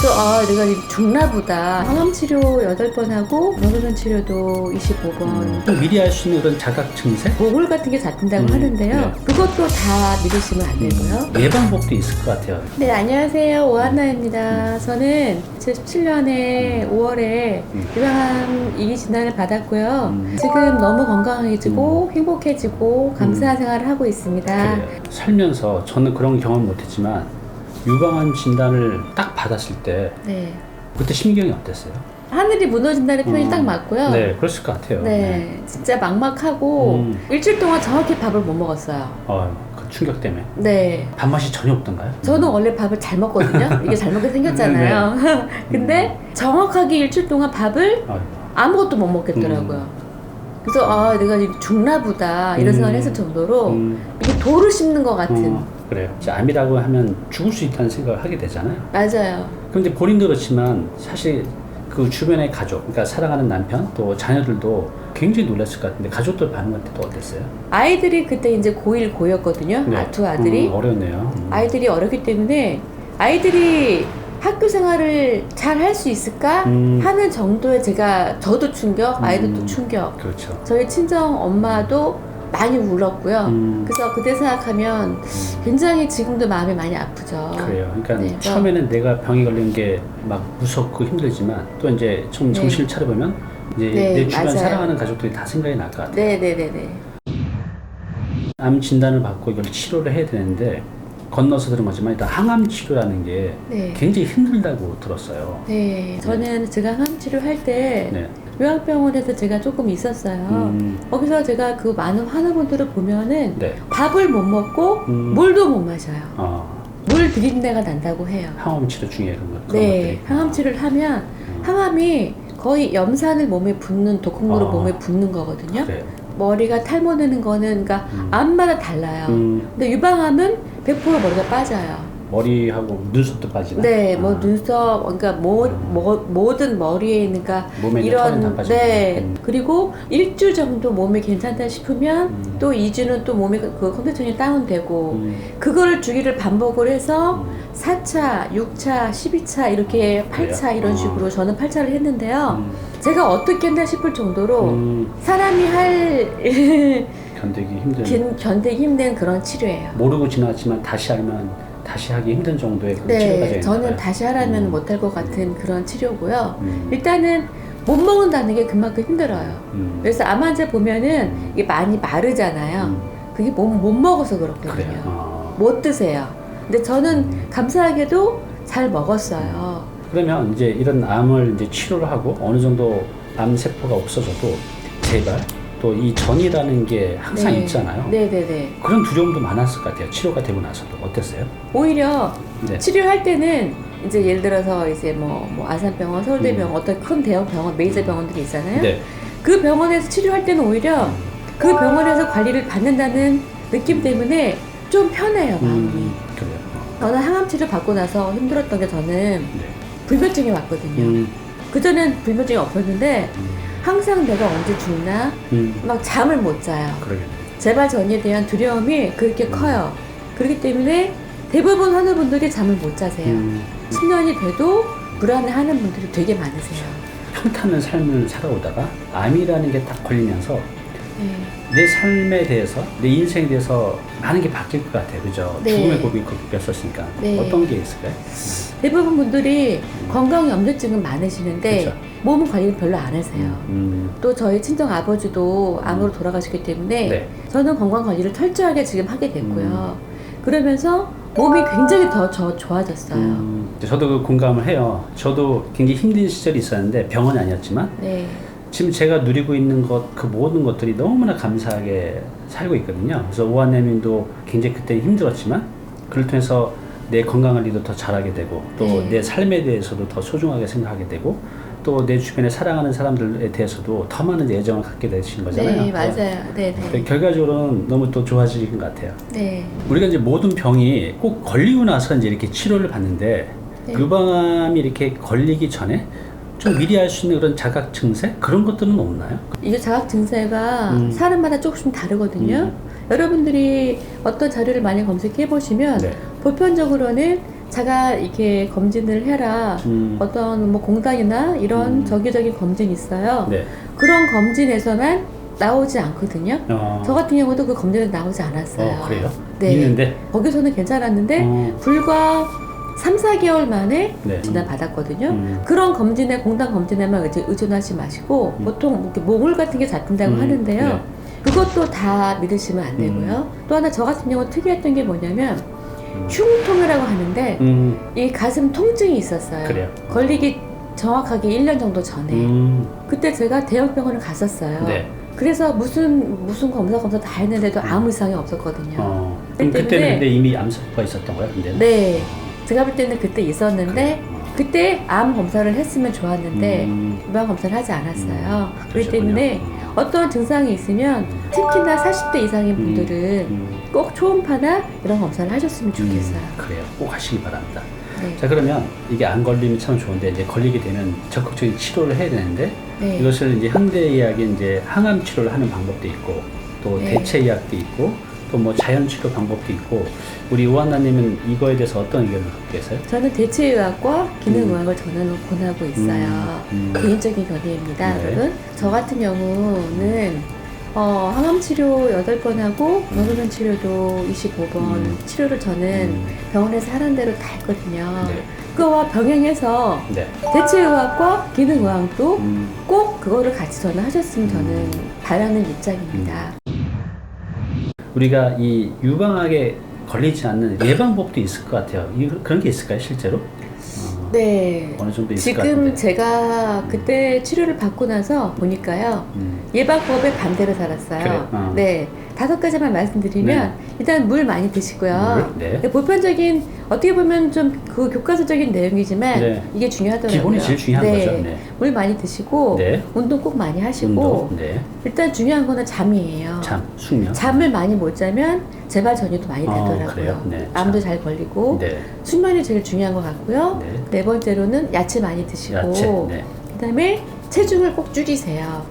그래서 내가 죽나 보다. 항암 치료 8번 하고 노르면 치료도 25번. 좀 미리 알 수 있는 그런 자각 증세? 모골 같은 게 잡힌다고 하는데요. 네. 그것도 다 믿으시면 안 되고요. 예방법도 있을 것 같아요. 네, 안녕하세요. 오한나입니다. 저는 2017년에 5월에 유방암 2기 진단을 받았고요. 지금 너무 건강해지고 행복해지고 감사한 생활을 하고 있습니다. 그래요. 살면서 저는 그런 경험 못했지만 유방암 진단을 딱 받았을 때 네. 그때 심경이 어땠어요? 하늘이 무너진다는 표현이 딱 맞고요. 네, 그랬을 것 같아요. 네, 진짜 막막하고 일주일 동안 정확히 밥을 못 먹었어요. 그 충격 때문에. 네. 밥맛이 전혀 없던가요? 저는 원래 밥을 잘 먹거든요. 이게 잘 먹게 생겼잖아요. 근데 정확하게 일주일 동안 밥을 아무것도 못 먹겠더라고요. 그래서 내가 죽나 보다 이런 생각을 했을 정도로 이게 돌을 씹는 것 같은. 그래요. 암이라고 하면 죽을 수 있다는 생각을 하게 되잖아요. 맞아요. 그런데 본인도 그렇지만 사실 그 주변의 가족, 그러니까 사랑하는 남편 또 자녀들도 굉장히 놀랐을 것 같은데 가족들 반응한테 또 어땠어요? 아이들이 그때 이제 고1, 고2였거든요. 네. 두 아들이. 어려웠네요. 아이들이 어렸기 때문에 아이들이 학교 생활을 잘 할 수 있을까 하는 정도의 저도 충격, 아이들도 충격. 그렇죠. 저희 친정 엄마도 많이 울었고요. 그래서 그때 생각하면 굉장히 지금도 마음이 많이 아프죠. 그래요. 그러니까 네, 처음에는 내가 병이 걸린 게 막 무섭고 힘들지만 또 이제 좀 정신을 차려보면 이제 내 주변 맞아요. 사랑하는 가족들이 다 생각이 날 것 같아요. 네네네네. 암 진단을 받고 이걸 치료를 해야 되는데 건너서 들은 거지만 일단 항암 치료라는 게 네. 굉장히 힘들다고 들었어요. 네, 저는 제가 항암 치료할 때 네. 요양병원에서 제가 조금 있었어요. 거기서 제가 그 많은 환우분들을 보면은 네. 밥을 못 먹고 물도 못 마셔요. 물 비린내가 난다고 해요. 항암 치료 중에 그런 것. 네, 항암 치료를 하면 항암이 거의 염산을 몸에 붓는 독극물을 몸에 붓는 거거든요. 그래요. 머리가 탈모 내는 거는 그러니까 암마다 달라요. 근데 유방암은 100% 머리가 빠져요. 머리하고 눈썹도 빠지나? 네, 뭐 눈썹, 그러니까 모든 머리에 있는 그러니까 몸에 있는 털은 다 빠지고. 네. 그리고 일주 정도 몸이 괜찮다 싶으면 또 2주는 또 몸에 그 컴퓨터에 다운되고 그거를 주기를 반복을 해서 4차, 6차, 12차 이렇게 8차 이런 식으로 저는 8차를 했는데요. 제가 어떻게 했나 싶을 정도로 사람이 견디기 힘든 그런 치료예요. 모르고 지나갔지만 다시 알면 다시 하기 힘든 정도의 그런 치료 과정인가요? 네, 저는 다시 하라면 못할 것 같은 그런 치료고요. 일단은 못 먹는다는 게 그만큼 힘들어요. 그래서 암 환자 보면은 이게 많이 마르잖아요. 그게 못 먹어서 그렇거든요. 그래요. 못 드세요. 근데 저는 감사하게도 잘 먹었어요. 그러면 이제 이런 암을 이제 치료를 하고 어느 정도 암 세포가 없어져도 재발 또 이 전이라는 게 항상 있잖아요. 네네네. 그런 두려움도 많았을 것 같아요. 치료가 되고 나서도 어땠어요? 오히려 네. 치료할 때는 이제 예를 들어서 이제 뭐 아산병원, 서울대병원 어떤 큰 대형 병원, 메이저 병원들이 있잖아요. 네. 그 병원에서 치료할 때는 오히려 그 병원에서 관리를 받는다는 느낌 때문에 좀 편해요, 마음이. 그래요. 저는 항암 치료 받고 나서 힘들었던 게 저는 네. 불면증이 왔거든요. 그전엔 불면증이 없었는데 항상 내가 언제 죽나 막 잠을 못 자요. 그러겠네. 재발 전이에 대한 두려움이 그렇게 커요. 그렇기 때문에 대부분 환우분들이 잠을 못 자세요. 10년이 돼도 불안해하는 분들이 되게 많으세요. 평탄한 삶을 살아오다가 암이라는 게 딱 걸리면서 네. 내 삶에 대해서 내 인생에 대해서 많은 게 바뀔 것 같아요. 그죠? 네. 죽음의 고비 겪었으니까 네. 어떤 게 있을까요? 대부분 분들이 건강 염려증은 많으시는데 그쵸. 몸 관리를 별로 안 하세요. 또 또 저희 친정 아버지도 암으로 돌아가셨기 때문에 네. 저는 건강 관리를 철저하게 지금 하게 됐고요. 그러면서 몸이 굉장히 더 좋아졌어요. 저도 그 공감을 해요. 저도 굉장히 힘든 시절이 있었는데 병원이 아니었지만 네. 지금 제가 누리고 있는 것, 그 모든 것들이 너무나 감사하게 살고 있거든요. 그래서 오한내민도 굉장히 그때 힘들었지만 그를 통해서 내 건강 관리도 더 잘하게 되고 또 내 삶에 대해서도 더 소중하게 생각하게 되고 또 내 주변에 사랑하는 사람들에 대해서도 더 많은 애정을 갖게 되신 거잖아요. 네, 맞아요. 네, 네. 결과적으로는 너무 또 좋아지는 것 같아요. 네. 우리가 이제 모든 병이 꼭 걸리고 나서 이제 이렇게 치료를 받는데 네. 유방암이 이렇게 걸리기 전에 좀 미리 알 수 있는 그런 자각 증세 그런 것들은 없나요? 이게 자각 증세가 사람마다 조금씩 다르거든요. 여러분들이 어떤 자료를 많이 검색해 보시면 네. 보편적으로는 자가 이렇게 검진을 해라. 어떤 뭐 공단이나 이런 정기적인 검진이 있어요. 네. 그런 검진에서만 나오지 않거든요. 저 같은 경우도 그 검진은 나오지 않았어요. 그래요? 네. 있는데? 거기서는 괜찮았는데 불과 3, 4개월 만에 진단 받았거든요. 그런 검진에 공단 검진에만 의존하지 마시고 보통 이렇게 몽울 같은 게 잡힌다고 하는데요. 네. 그것도 다 믿으시면 안 되고요. 또 하나 저 같은 경우 특이했던 게 뭐냐면 흉통이라고 하는데 이 가슴 통증이 있었어요. 그래요? 걸리기 정확하게 1년 정도 전에. 그때 제가 대형병원을 갔었어요. 네. 그래서 무슨 검사 다 했는데도 아무 이상이 없었거든요. 그럼 그때는 근데 이미 암세포가 있었던 거예요? 근데? 네. 제가 볼 때는 그때 있었는데 그때 암 검사를 했으면 좋았는데 유방 검사를 하지 않았어요. 그렇기 때문에 어떤 증상이 있으면 특히나 40대 이상인 분들은 꼭 초음파나 이런 검사를 하셨으면 좋겠어요. 그래요. 꼭 하시기 바랍니다. 네. 자, 그러면 이게 안 걸리면 참 좋은데 이제 걸리게 되면 적극적인 치료를 해야 되는데 네. 이것을 이제 현대의학이 이제 항암 치료를 하는 방법도 있고 또 네. 대체의학도 있고 또 뭐 자연 치료 방법도 있고 우리 오한나님은 이거에 대해서 어떤 의견을 갖고 계세요? 저는 대체의학과 기능의학을 저는 권하고 있어요. 개인적인 견해입니다, 네. 여러분. 저 같은 경우는 항암 치료 8번 하고 노후변 치료도 25번 치료를 저는 병원에서 하는 대로 다 했거든요. 네. 그거와 병행해서 네. 대체의학과 기능의학도 꼭 그거를 같이 저는 하셨으면 저는 바라는 입장입니다. 우리가 이 유방암에 걸리지 않는 예방법도 있을 것 같아요. 그런 게 있을까요, 실제로? 네. 어느 정도 있을 것 지금 같은데. 제가 그때 치료를 받고 나서 보니까요. 예방법에 반대로 살았어요. 그래? 네. 5가지만 말씀드리면 일단 물 많이 드시고요. 네. 보편적인 어떻게 보면 좀 그 교과서적인 내용이지만 네. 이게 중요하더라고요. 기본이 제일 중요한 네. 거죠. 네. 물 많이 드시고 네. 운동 꼭 많이 하시고 운동. 네. 일단 중요한 거는 잠이에요. 숙면. 잠을 많이 못 자면 재발 전이도 많이 되더라고요. 그래요? 네. 암도 잘 걸리고 네. 수면이 제일 중요한 것 같고요. 네. 네 번째로는 야채 많이 드시고 야채. 네. 그다음에 체중을 꼭 줄이세요.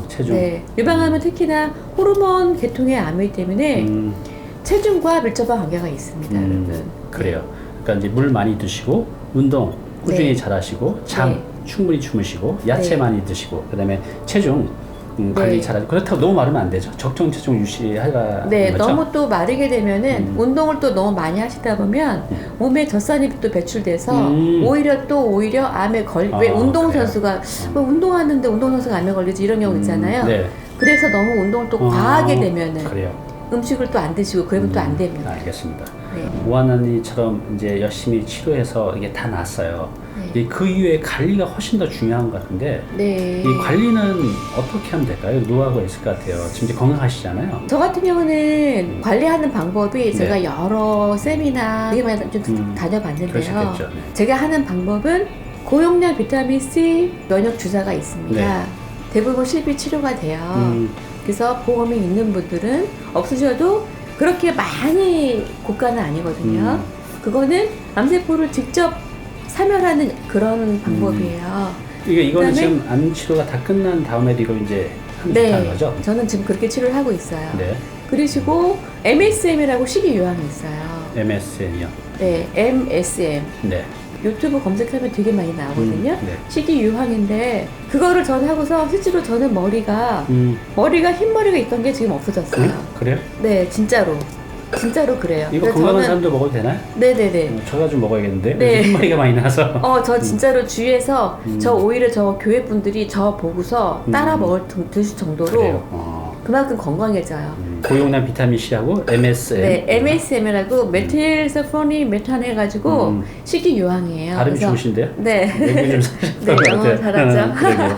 체중. 네, 유방암은 특히나 호르몬 계통의 암이기 때문에 체중과 밀접한 관계가 있습니다, 여러분. 그래요. 그러니까 이제 물 많이 드시고 운동 꾸준히 네. 잘하시고 잠 네. 충분히 주무시고 야채 네. 많이 드시고 그다음에 체중 관리 네. 잘하고 그렇다고 너무 마르면 안 되죠. 적정 체중 유지하가 네, 거죠? 너무 또 마르게 되면은 운동을 또 너무 많이 하시다 보면 몸에 젖산이 또 배출돼서 오히려 암에 왜 운동선수가 왜 운동하는데 운동선수가 암에 걸리지 이런 경우 있잖아요. 네. 그래서 너무 운동을 또 과하게 되면은 그래요. 음식을 또 안 드시고 그러면 또 안 됩니다. 알겠습니다. 네. 오하나니처럼 이제 열심히 치료해서 이게 다 났어요. 네. 그 이후에 관리가 훨씬 더 중요한 것 같은데 네. 이 관리는 어떻게 하면 될까요? 노하우가 있을 것 같아요. 지금 이제 건강하시잖아요. 저 같은 경우는 관리하는 방법이 제가 네. 여러 세미나 되게 많이 좀 다녀봤는데요. 그러셨겠죠. 네. 제가 하는 방법은 고용량 비타민 C 면역 주사가 있습니다. 네. 대부분 실비 치료가 돼요. 그래서 보험이 있는 분들은 없으셔도 그렇게 많이 고가는 아니거든요. 그거는 암세포를 직접 사멸하는 그런 방법이에요. 이거는 그다음에- 지금 암 치료가 다 끝난 다음에도 이걸 이제 하면 좋다는 네, 거죠? 저는 지금 그렇게 치료를 하고 있어요. 네. 그러시고 MSM이라고 식이 유형이 있어요. MSN이요. 네, MSM. 네. 유튜브 검색하면 되게 많이 나오거든요. 네. 식이 유황인데 그거를 저는 하고서 실제로 저는 머리가 흰머리가 있던 게 지금 없어졌어요. 그래요? 네, 진짜로 그래요. 이거 그래서 건강한 저는- 사람도 먹어도 되나요? 네네네. 저가 좀 먹어야겠는데 네. 흰머리가 많이 나서. 저 진짜로 주위에서 저 오히려 저 교회 분들이 저 보고서 따라 드실 정도로 그래요. 그만큼 건강해져요. 고용량 비타민 C하고 MSM. 네, MSM이라고 메틸서포니 메탄 해가지고 식이 유황이에요. 발음이 그래서- 좋으신데요? 네. 외국인 좀 네, 영어 잘하죠. 그러게요.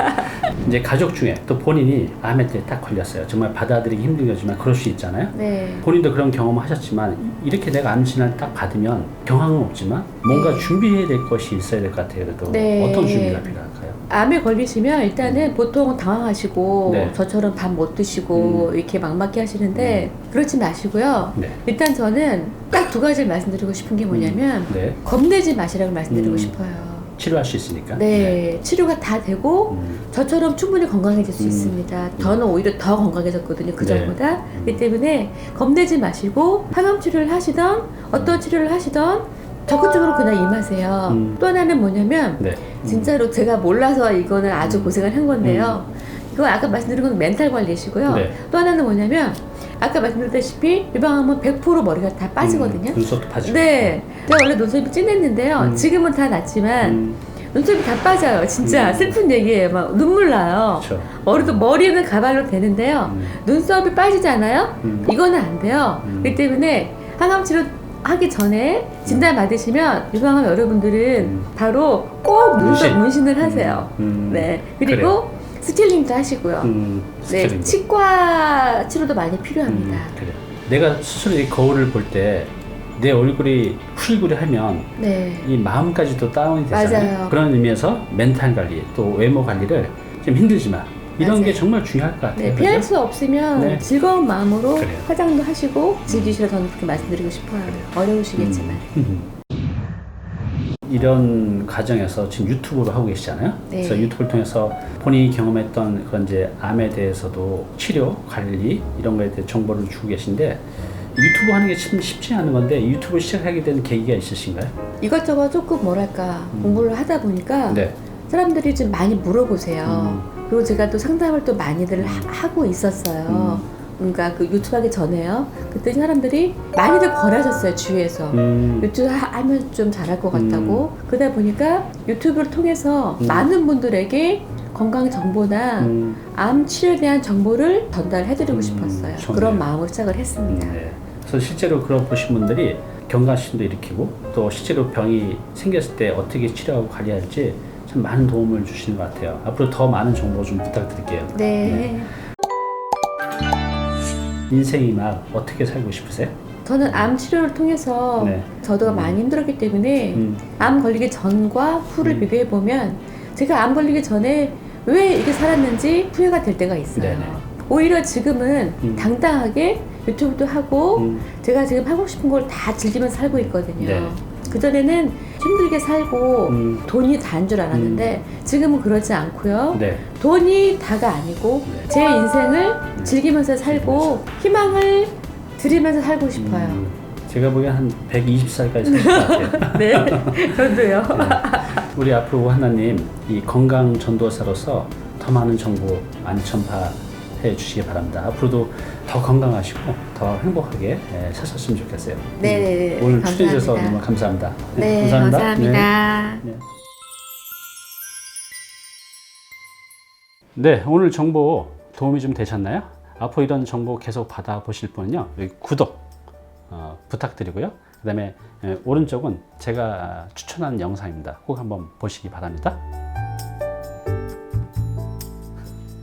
이제 가족 중에 또 본인이 암에 딱 걸렸어요. 정말 받아들이기 힘든 거지만 그럴 수 있잖아요. 네. 본인도 그런 경험을 하셨지만 이렇게 내가 암 진단을 딱 받으면 경황은 없지만 뭔가 네. 준비해야 될 것이 있어야 될 것 같아요. 그래도 네. 어떤 준비가 필요할까요? 암에 걸리시면 일단은 보통 당황하시고 네. 저처럼 밥 못 드시고 이렇게 막막해 하시는데 그렇지 마시고요. 네. 일단 저는 딱 2가지를 말씀드리고 싶은 게 뭐냐면 네. 겁내지 마시라고 말씀드리고 싶어요. 치료할 수 있으니까. 네, 치료가 다 되고 저처럼 충분히 건강해질 수 있습니다. 저는 오히려 더 건강해졌거든요, 그 네. 전보다. 그렇기 때문에 겁내지 마시고 항암 치료를 하시던 어떤 치료를 하시던 적극적으로 그냥 임하세요. 또 하나는 뭐냐면 네. 진짜로 제가 몰라서 이거는 아주 고생을 한 건데요. 이거 아까 말씀드린 건 멘탈 관리시고요. 네. 또 하나는 뭐냐면 아까 말씀드렸다시피 유방암은 100% 머리가 다 빠지거든요. 눈썹도 빠지고. 네. 제가 원래 눈썹이 진했는데요. 지금은 다 났지만 눈썹이 다 빠져요. 진짜 슬픈 얘기예요. 막 눈물 나요. 그렇죠. 머리는 가발로 되는데요. 눈썹이 빠지잖아요. 이거는 안 돼요. 그렇기 때문에 항암 치료 하기 전에 진단 받으시면 유방암 여러분들은 바로 꼭 눈썹 문신을 하세요. 네. 그리고 스케일링도 하시고요. 네. 스케일링도. 치과 치료도 많이 필요합니다. 그래. 내가 스스로 이 거울을 볼 때 내 얼굴이 후리구리하면 네. 이 마음까지도 다운이 되잖아요. 맞아요. 그런 의미에서 멘탈 관리 또 외모 관리를 좀 힘들지만 이런 맞아요. 게 정말 중요할 것 같아요. 네, 그죠? 피할 수 없으면 네. 즐거운 마음으로 그래요. 화장도 하시고 즐기시라 저는 그렇게 말씀드리고 싶어요. 어려우시겠지만. 이런 과정에서 지금 유튜브를 하고 계시잖아요. 네. 그래서 유튜브를 통해서 본인이 경험했던 그런 이제 암에 대해서도 치료, 관리 이런 거에 대해 정보를 주고 계신데 유튜브 하는 게 참 쉽지 않은 건데 유튜브 시작하게 된 계기가 있으신가요? 이것저것 조금 뭐랄까 공부를 하다 보니까 네. 사람들이 좀 많이 물어보세요. 그리고 제가 또 상담을 또 많이들 하고 있었어요. 그러니까 그 유튜브 하기 전에요. 그때 사람들이 많이들 권하셨어요, 주위에서. 유튜브 하면 좀 잘할 것 같다고. 그러다 보니까 유튜브를 통해서 많은 분들에게 건강 정보나 암 치료에 대한 정보를 전달해드리고 싶었어요. 좋네요. 그런 마음으로 시작을 했습니다. 네. 그래서 실제로 그런 보신 분들이 경각심도 일으키고 또 실제로 병이 생겼을 때 어떻게 치료하고 관리할지 참 많은 도움을 주시는 것 같아요. 앞으로 더 많은 정보 좀 부탁드릴게요. 네. 인생이 막 어떻게 살고 싶으세요? 저는 암 치료를 통해서 네. 저도 많이 힘들었기 때문에 암 걸리기 전과 후를 비교해 보면 제가 암 걸리기 전에 왜 이렇게 살았는지 후회가 될 때가 있어요. 네네. 오히려 지금은 당당하게 유튜브도 하고 제가 지금 하고 싶은 걸 다 즐기면서 살고 있거든요. 네. 그전에는 힘들게 살고 돈이 다인 줄 알았는데 지금은 그러지 않고요. 네. 돈이 다가 아니고 네. 제 인생을 즐기면서 살고 희망을 드리면서 살고 싶어요. 제가 보기엔 한 120살까지 살 것 같아요. 네, 저도요. 네. 우리 앞으로 하나님 이 건강 전도사로서 더 많은 정보 많이 전파해 주시기 바랍니다. 앞으로도 더 건강하시고 더 행복하게 사셨으면 좋겠어요. 네, 오늘 감사합니다. 출연해 주셔서 너무 감사합니다. 네, 감사합니다. 네. 네, 오늘 정보 도움이 좀 되셨나요? 앞으로 이런 정보 계속 받아보실 분은요, 여기 구독 부탁드리고요. 그 다음에 오른쪽은 제가 추천하는 영상입니다. 꼭 한번 보시기 바랍니다.